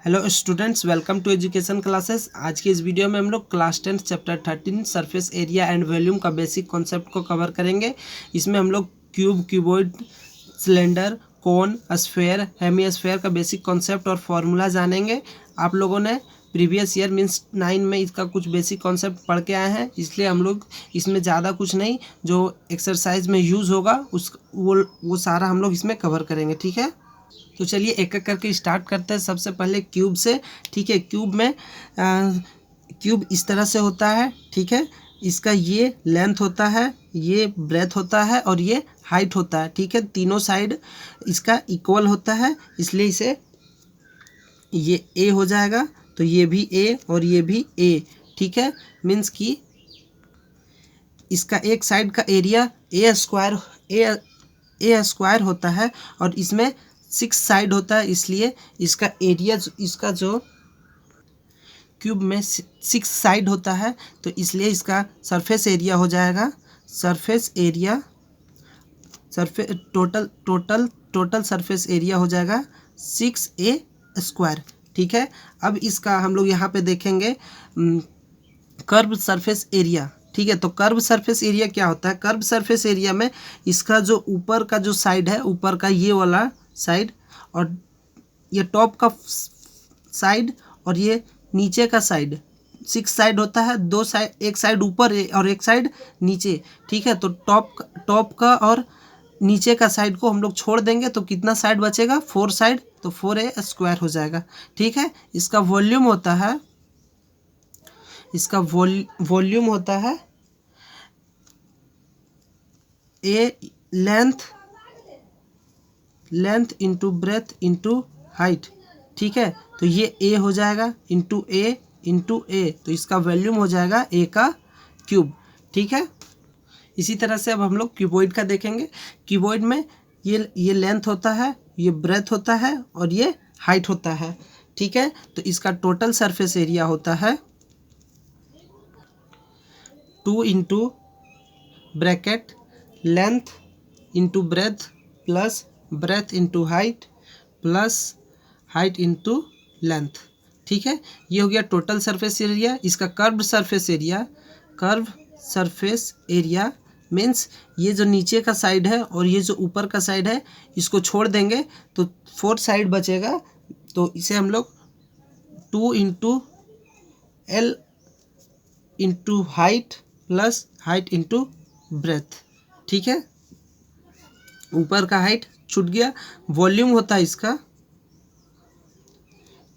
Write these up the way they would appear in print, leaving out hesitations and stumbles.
Hello students, welcome to education classes. आज के इस वीडियो में हम लोग class 10 chapter 13 surface area and volume का बेसिक कॉन्सेप्ट को कवर करेंगे। इसमें हम लोग cube, cuboid, cylinder, cone, sphere, hemisphere का बेसिक कॉन्सेप्ट और फार्मूला जानेंगे। आप लोगों ने प्रीवियस ईयर मीन्स 9 में इसका कुछ बेसिक कॉन्सेप्ट पढ़ के आए हैं, इसलिए हम लोग इसमें ज़्यादा कुछ नहीं, जो एक्सरसाइज में यूज़ होगा वो सारा हम लोग इसमें कवर करेंगे। ठीक है, तो चलिए एक एक करके स्टार्ट करते हैं। सबसे पहले क्यूब से। ठीक है, क्यूब में क्यूब इस तरह से होता है। ठीक है, इसका ये लेंथ होता है, ये ब्रेथ होता है और ये हाइट होता है। ठीक है, तीनों साइड इसका इक्वल होता है, इसलिए इसे ये ए हो जाएगा, तो ये भी ए और ये भी ए। ठीक है, मीन्स कि इसका एक साइड का एरिया ए स्क्वायर होता है और इसमें 6 साइड होता है, इसलिए इसका एरिया, इसका जो क्यूब में 6 साइड होता है, तो इसलिए इसका सरफेस एरिया हो जाएगा, टोटल सरफेस एरिया हो जाएगा 6a स्क्वायर। ठीक है, अब इसका हम लोग यहाँ पे देखेंगे कर्व सरफेस एरिया। ठीक है, तो कर्व सरफेस एरिया क्या होता है? कर्व सरफेस एरिया में इसका जो ऊपर का जो साइड है, ऊपर का ये वाला साइड और ये टॉप का साइड और ये नीचे का साइड, 6 साइड होता है। दो साइड, एक साइड ऊपर और एक साइड नीचे। ठीक है, तो टॉप का और नीचे का साइड को हम लोग छोड़ देंगे तो कितना साइड बचेगा? 4 साइड, तो 4a स्क्वायर हो जाएगा। ठीक है, इसका वॉल्यूम होता है, वॉल्यूम होता है a length into breadth into height. ठीक है, तो ये ए हो जाएगा इंटू ए, तो इसका वॉल्यूम हो जाएगा ए का क्यूब। ठीक है, इसी तरह से अब हम लोग क्यूबॉइड का देखेंगे। क्यूबॉइड में ये लेंथ होता है, ये ब्रेथ होता है और ये हाइट होता है। ठीक है, तो इसका टोटल सरफेस एरिया होता है 2 into bracket length into breath plus breadth into height plus height into length. ठीक है, ये हो गया टोटल सरफेस एरिया। इसका कर्व्ड सरफेस एरिया मीन्स ये जो नीचे का साइड है और ये जो ऊपर का साइड है, इसको छोड़ देंगे तो 4 साइड बचेगा, तो इसे हम लोग 2 into L into height plus height into breadth. ठीक है, ऊपर का हाइट छूट गया। वॉल्यूम होता है इसका,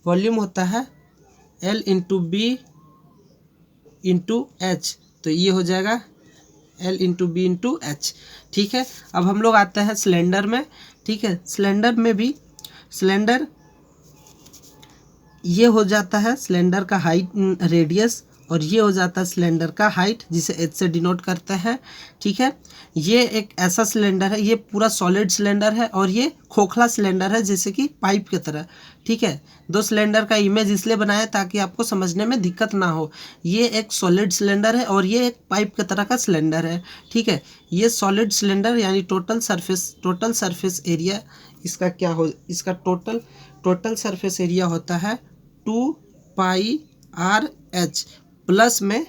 वॉल्यूम होता है L into B into H, तो ये हो जाएगा L into B into H. ठीक है, अब हम लोग आते हैं सिलेंडर में। ठीक है, सिलेंडर में भी ये हो जाता है सिलेंडर का हाइट, रेडियस, और ये हो जाता है सिलेंडर का हाइट, जिसे एच से डिनोट करते हैं। ठीक है, ये एक ऐसा सिलेंडर है, ये पूरा सॉलिड सिलेंडर है और ये खोखला सिलेंडर है, जैसे कि पाइप की तरह। ठीक है, दो सिलेंडर का इमेज इसलिए बनाया ताकि आपको समझने में दिक्कत ना हो। ये एक सॉलिड सिलेंडर है और ये एक पाइप की तरह का सिलेंडर है। ठीक है, ये सॉलिड सिलेंडर यानी टोटल सरफेस एरिया इसका क्या हो, इसका टोटल सरफेस एरिया होता है 2πr/h प्लस में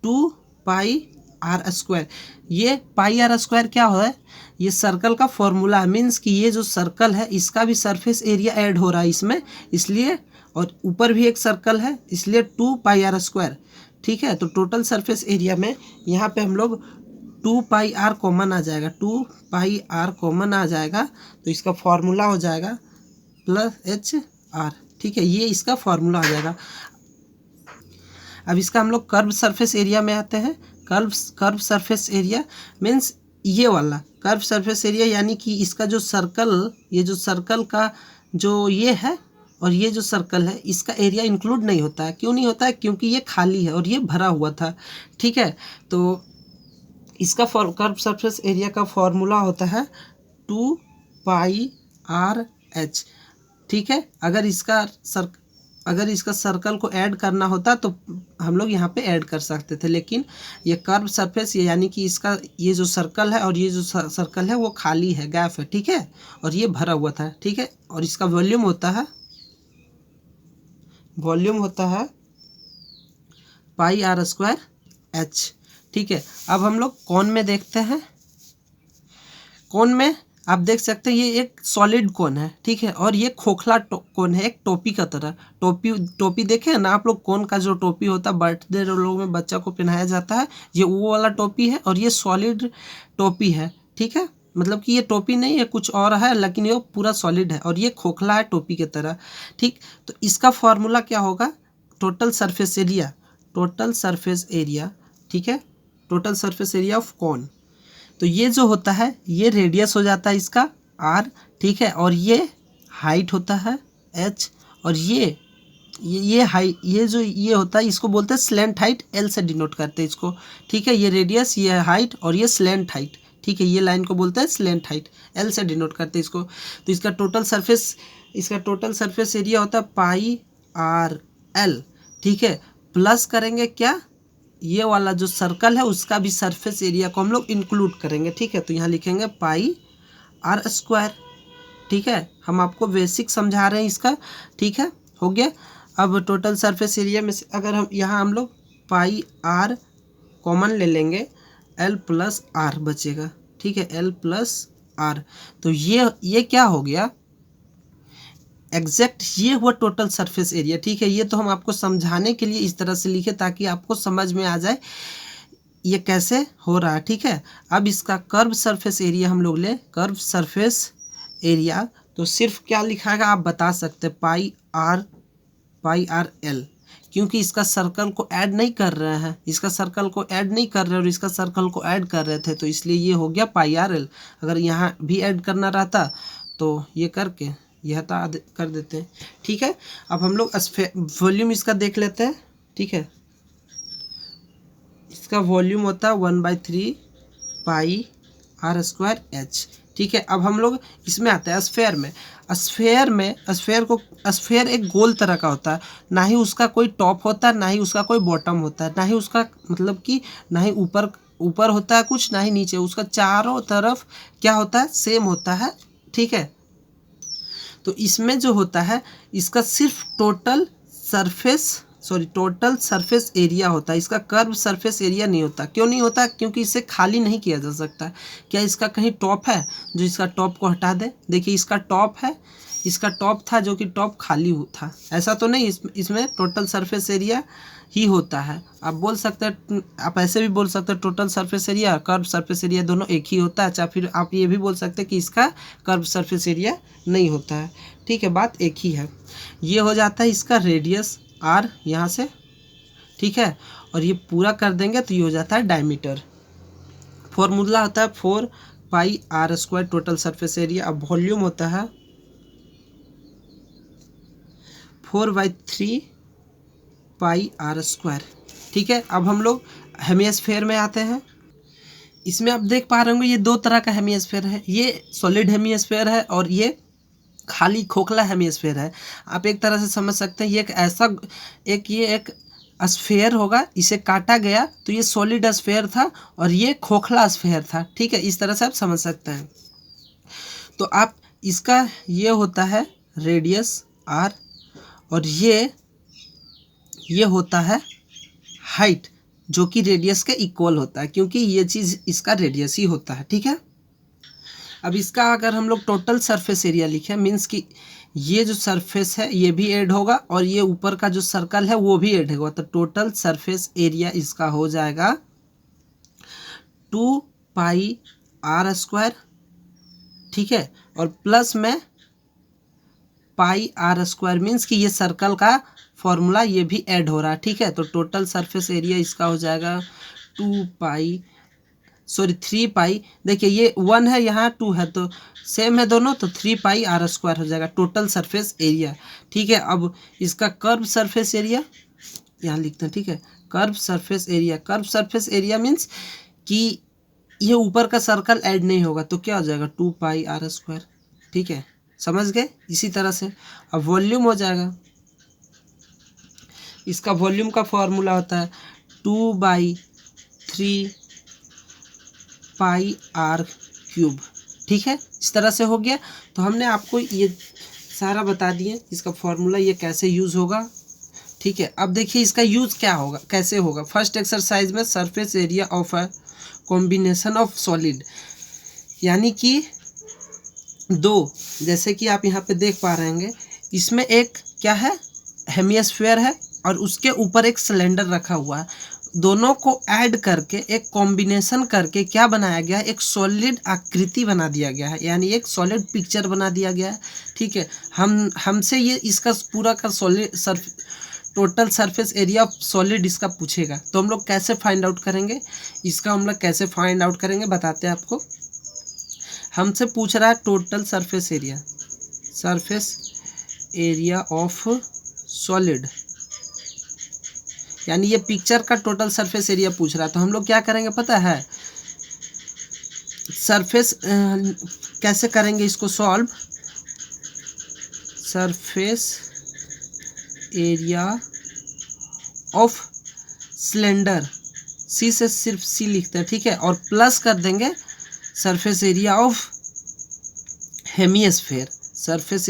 2πr²। ये πr² क्या है? ये सर्कल का फॉर्मूला है, मीन्स कि ये जो सर्कल है इसका भी सरफेस एरिया ऐड हो रहा है इसमें, इसलिए, और ऊपर भी एक सर्कल है, इसलिए 2πr²। ठीक है, तो टोटल सरफेस एरिया में यहाँ पे हम लोग 2πr कॉमन आ जाएगा, 2πr कॉमन आ जाएगा, तो इसका फॉर्मूला हो जाएगा +HR। ठीक है, ये इसका फॉर्मूला आ जाएगा। अब इसका हम लोग कर्व सरफेस एरिया में आते हैं। कर्व सरफेस एरिया मीन्स ये वाला कर्व सरफेस एरिया, यानी कि इसका जो सर्कल, ये जो सर्कल का जो ये है और ये जो सर्कल है, इसका एरिया इंक्लूड नहीं होता है। क्यों नहीं होता है? क्योंकि ये खाली है और ये भरा हुआ था। ठीक है, तो इसका कर्व सरफेस एरिया का फॉर्मूला होता है 2πr/h। ठीक है, अगर इसका सर्कल को ऐड करना होता तो हम लोग यहाँ पे ऐड कर सकते थे, लेकिन ये कर्व सरफेस, यानी कि इसका ये जो सर्कल है और ये जो सर्कल है वो खाली है, गैप है। ठीक है, और ये भरा हुआ था। ठीक है, और इसका वॉल्यूम होता है वॉल्यूम होता है पाई आर स्क्वायर एच। ठीक है, अब हम लोग कोन में देखते हैं। कोन में आप देख सकते हैं ये एक सॉलिड कोन है, ठीक है, और ये खोखला कोन है, एक टोपी का तरह। टोपी देखे ना आप लोग, कोन का जो टोपी होता है बर्थडे लोग में बच्चा को पहनाया जाता है, ये वो वाला टोपी है और ये सॉलिड टोपी है। ठीक है, मतलब कि ये टोपी नहीं है, कुछ और है, लेकिन ये पूरा सॉलिड है और ये खोखला है टोपी की तरह। ठीक, तो इसका फॉर्मूला क्या होगा? Total surface area, total surface area, ठीक है, total surface area of cone. तो ये जो होता है ये रेडियस हो जाता है इसका आर, ठीक है, और ये हाइट होता है एच, और ये हाइट, ये जो ये होता है इसको बोलते हैं स्लैंट हाइट, एल से डिनोट करते हैं इसको। ठीक है, ये रेडियस, ये हाइट और ये स्लैंट हाइट। ठीक है, ये लाइन को बोलते हैं स्लैंट हाइट, एल से डिनोट करते हैं इसको। तो इसका टोटल सरफेस एरिया होता है पाई आर एल। ठीक है, प्लस करेंगे क्या, ये वाला जो सर्कल है उसका भी सरफेस एरिया को हम लोग इंक्लूड करेंगे। ठीक है, तो यहाँ लिखेंगे पाई आर स्क्वायर। ठीक है, हम आपको बेसिक समझा रहे हैं इसका। ठीक है, हो गया। अब टोटल सरफेस एरिया में से अगर हम लोग पाई आर कॉमन ले लेंगे, एल प्लस आर बचेगा। ठीक है, एल प्लस आर, तो ये क्या हो गया, एग्जैक्ट ये हुआ टोटल सरफेस एरिया। ठीक है, ये तो हम आपको समझाने के लिए इस तरह से लिखे ताकि आपको समझ में आ जाए ये कैसे हो रहा है। ठीक है, अब इसका कर्व सरफेस एरिया हम लोग ले, कर्व सरफेस एरिया, तो सिर्फ क्या लिखा है आप बता सकते हैं, पाई आर एल, क्योंकि इसका सर्कल को ऐड नहीं कर रहे हैं, इसका सर्कल को ऐड नहीं कर रहे और इसका सर्कल को ऐड कर रहे थे, तो इसलिए ये हो गया पाई आर एल। अगर यहाँ भी ऐड करना रहता तो ये करके यह हटा कर देते हैं। ठीक है, अब हम लोग वॉल्यूम इसका देख लेते हैं। ठीक है, इसका वॉल्यूम होता है 1/3 पाई आर स्क्वायर एच। ठीक है, अब हम लोग इसमें आते हैं स्फेयर में। स्फेयर एक गोल तरह का होता है, ना ही उसका कोई टॉप होता है, ना ही उसका कोई बॉटम होता है, ना ही उसका मतलब कि ना ही ऊपर होता है कुछ, ना ही नीचे, उसका चारों तरफ क्या होता है, सेम होता है। ठीक है, तो इसमें जो होता है इसका सिर्फ टोटल सरफेस एरिया होता है, इसका कर्व सरफेस एरिया नहीं होता। क्यों नहीं होता? क्योंकि इसे खाली नहीं किया जा सकता। क्या इसका कहीं टॉप है जो इसका टॉप को हटा दे? देखिए इसका टॉप है, इसका टॉप था जो कि टॉप खाली था, ऐसा तो नहीं। इसमें टोटल सरफेस एरिया ही होता है। आप बोल सकते हैं, आप ऐसे भी बोल सकते हैं total surface area curve surface area दोनों एक ही होता है, चाहे फिर आप ये भी बोल सकते हैं कि इसका कर्व सरफेस एरिया नहीं होता है। ठीक है, बात एक ही है। ये हो जाता है इसका रेडियस आर यहाँ से। ठीक है, और ये पूरा कर देंगे तो ये हो जाता है डायमीटर। फॉर्मूला होता है 4 pi R square total surface area. अब वॉल्यूम होता है 4/3 पाई आर स्क्वायर। ठीक है, अब हम लोग हेमिस्फेयर में आते हैं। इसमें आप देख पा रहे होंगे ये दो तरह का हेमिस्फेयर है, ये सॉलिड हेमिस्फेयर है और ये खाली खोखला हेमिस्फेयर है। आप एक तरह से समझ सकते हैं ये एक स्फेयर होगा, इसे काटा गया तो ये सॉलिड स्फेयर था और ये खोखला स्फेयर था। ठीक है, इस तरह से आप समझ सकते हैं। तो आप इसका ये होता है रेडियस आर और ये होता है हाइट, जो कि रेडियस के इक्वल होता है, क्योंकि ये चीज़ इसका रेडियस ही होता है। ठीक है, अब इसका अगर हम लोग टोटल सरफेस एरिया लिखें, मीन्स कि ये जो सरफेस है ये भी ऐड होगा और ये ऊपर का जो सर्कल है वो भी ऐड होगा, तो टोटल सरफेस एरिया इसका हो जाएगा 2 पाई आर स्क्वायर। ठीक है, और प्लस में पाई आर स्क्वायर, मीन्स कि ये सर्कल का फॉर्मूला ये भी ऐड हो रहा है। ठीक है, तो टोटल सरफेस एरिया इसका हो जाएगा 3 पाई, देखिए ये 1 है यहाँ 2 है तो सेम है दोनों, तो 3 पाई आर स्क्वायर हो जाएगा टोटल सरफेस एरिया। ठीक है, अब इसका कर्व सरफेस एरिया यहाँ लिखते हैं। ठीक है, कर्व सरफेस एरिया मीन्स कि ये ऊपर का सर्कल ऐड नहीं होगा तो क्या हो जाएगा 2 पाई आर स्क्वायर। ठीक है, समझ गए? इसी तरह से अब वॉल्यूम हो जाएगा, इसका वॉल्यूम का फॉर्मूला होता है 2/3 पाई आर क्यूब। ठीक है, इस तरह से हो गया। तो हमने आपको ये सारा बता दिए, इसका फॉर्मूला ये कैसे यूज़ होगा। ठीक है, अब देखिए इसका यूज़ क्या होगा, कैसे होगा। फर्स्ट एक्सरसाइज में surface area of a combination of solid, यानी कि दो, जैसे कि आप यहाँ पे देख पा रहे होंगे, इसमें एक क्या है, हेमिस्फीयर है और उसके ऊपर एक सिलेंडर रखा हुआ है। दोनों को ऐड करके एक कॉम्बिनेशन करके क्या बनाया गया है, एक सॉलिड आकृति बना दिया गया है, यानी एक सॉलिड पिक्चर बना दिया गया है। ठीक है, हमसे ये इसका पूरा का solid total surface area of solid इसका पूछेगा, तो हम लोग कैसे फाइंड आउट करेंगे, इसका हम लोग कैसे फाइंड आउट करेंगे बताते हैं आपको। हमसे पूछ रहा है total surface area of solid, यानी ये पिक्चर का टोटल सरफेस एरिया पूछ रहा है। तो हम लोग क्या करेंगे पता है, सरफेस कैसे करेंगे इसको solve, surface area of cylinder, C से सिर्फ सी लिखते हैं, ठीक है, और प्लस कर देंगे surface area of hemisphere, surface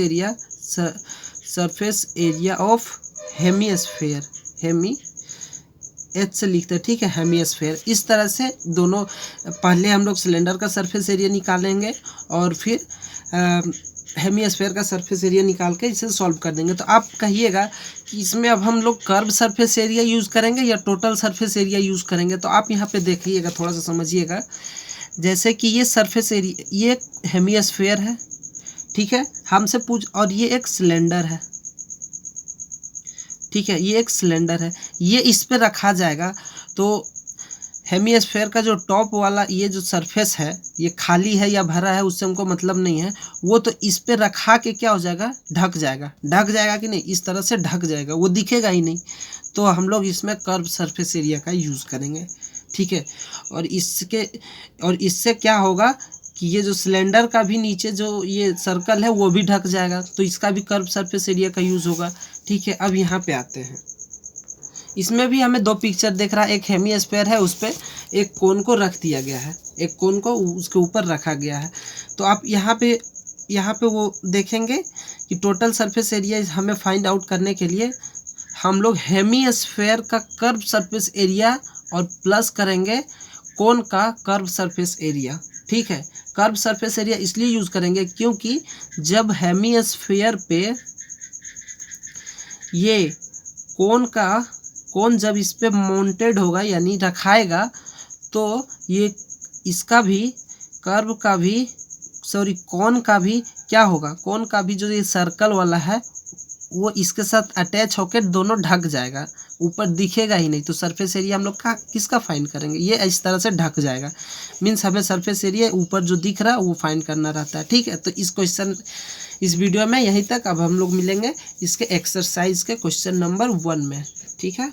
area of hemisphere, H से लिखते हैं, ठीक है, हेमिस्फीयर। इस तरह से दोनों, पहले हम लोग सिलेंडर का सरफेस एरिया निकालेंगे और फिर हेमिस्फीयर का सरफेस एरिया निकाल के इसे सॉल्व कर देंगे। तो आप कहिएगा कि इसमें अब हम लोग कर्व सरफेस एरिया यूज़ करेंगे या टोटल सरफेस एरिया यूज़ करेंगे। तो आप यहाँ पे देखिएगा, थोड़ा सा समझिएगा, जैसे कि ये सरफेस एरिया, ये हेमिस्फीयर है, ठीक है, हमसे पूछ, और ये एक सिलेंडर है, ठीक है, ये एक सिलेंडर है, ये इस पे रखा जाएगा। तो हेमिस्फीयर का जो टॉप वाला ये जो सरफेस है, ये खाली है या भरा है उससे हमको मतलब नहीं है, वो तो इस पे रखा के क्या हो जाएगा, ढक जाएगा कि नहीं, इस तरह से ढक जाएगा, वो दिखेगा ही नहीं। तो हम लोग इसमें कर्व सरफेस एरिया का यूज़ करेंगे, ठीक है। और इससे क्या होगा कि ये जो सिलेंडर का भी नीचे जो ये सर्कल है वो भी ढक जाएगा, तो इसका भी कर्व सरफेस एरिया का यूज़ होगा, ठीक है। अब यहाँ पे आते हैं, इसमें भी हमें दो पिक्चर देख रहा है, एक हेमिस्फीयर है, उस पर एक कोन को रख दिया गया है, एक कोन को उसके ऊपर रखा गया है। तो आप यहाँ पे वो देखेंगे कि टोटल सरफेस एरिया हमें फाइंड आउट करने के लिए हम लोग हेमिस्फीयर का कर्व सरफेस एरिया और प्लस करेंगे कोन का कर्व सरफेस एरिया, ठीक है। कर्व सरफेस एरिया इसलिए यूज़ करेंगे क्योंकि जब हेमिस्फीयर पे ये कोन जब इस पे माउंटेड होगा यानी रखाएगा, तो ये इसका भी कोन का भी क्या होगा, कोन का भी जो ये सर्कल वाला है वो इसके साथ अटैच होकर दोनों ढक जाएगा, ऊपर दिखेगा ही नहीं। तो सरफेस एरिया हम लोग किसका फाइंड करेंगे, ये इस तरह से ढक जाएगा, मीन्स हमें सरफेस एरिया ऊपर जो दिख रहा है वो फाइंड करना रहता है, ठीक है। तो इस वीडियो में यहीं तक। अब हम लोग मिलेंगे इसके एक्सरसाइज के क्वेश्चन नंबर 1 में, ठीक है।